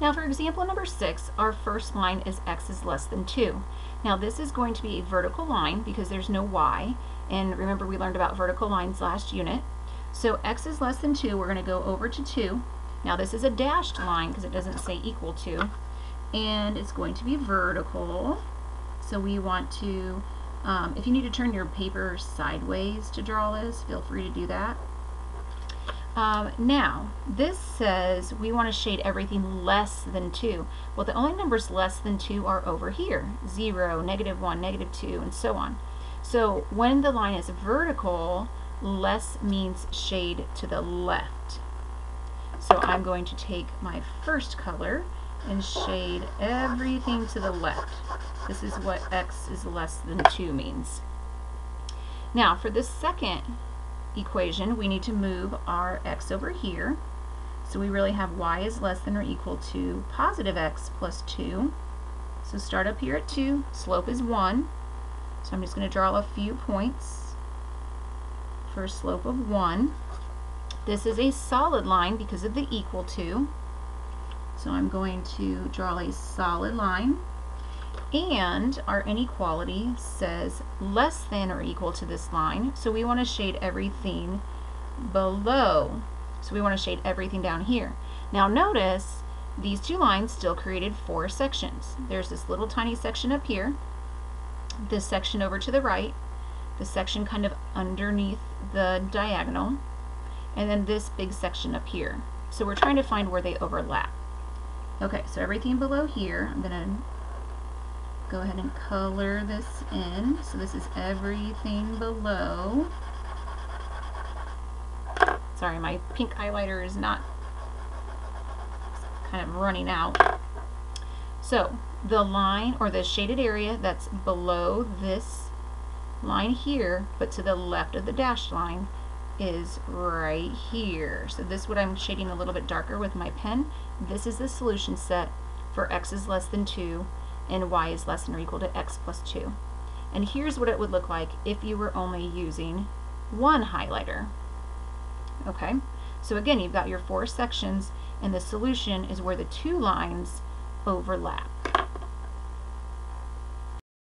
Now for example number 6, our first line is x is less than 2. Now this is going to be a vertical line because there's no y, and remember we learned about vertical lines last unit. So x is less than 2, we're going to go over to 2. Now this is a dashed line because it doesn't say equal to, and it's going to be vertical. So we want to, if you need to turn your paper sideways to draw this, feel free to do that. Now, this says we want to shade everything less than 2. Well, the only numbers less than 2 are over here. 0, -1, -2, and so on. So when the line is vertical, less means shade to the left. So I'm going to take my first color and shade everything to the left. This is what x is less than 2 means. Now for this second equation, we need to move our x over here. So we really have y is less than or equal to positive x plus 2. So start up here at 2, slope is 1. So I'm just going to draw a few points for a slope of 1. This is a solid line because of the equal to. So I'm going to draw a solid line, and our inequality says less than or equal to this line, so we want to shade everything below. So we want to shade everything down here. Now notice these two lines still created 4 sections. There's this little tiny section up here, this section over to the right, this section kind of underneath the diagonal, and then this big section up here. So we're trying to find where they overlap. Okay, so everything below here, I'm going to go ahead and color this in. So this is everything below. Sorry, my pink highlighter is not kind of running out. So the line or the shaded area that's below this line here, but to the left of the dashed line, is right here. So this is what I'm shading a little bit darker with my pen. This is the solution set for x is less than 2 and y is less than or equal to x plus 2. And here's what it would look like if you were only using one highlighter. Okay, so again, you've got your 4 sections, and the solution is where the 2 lines overlap.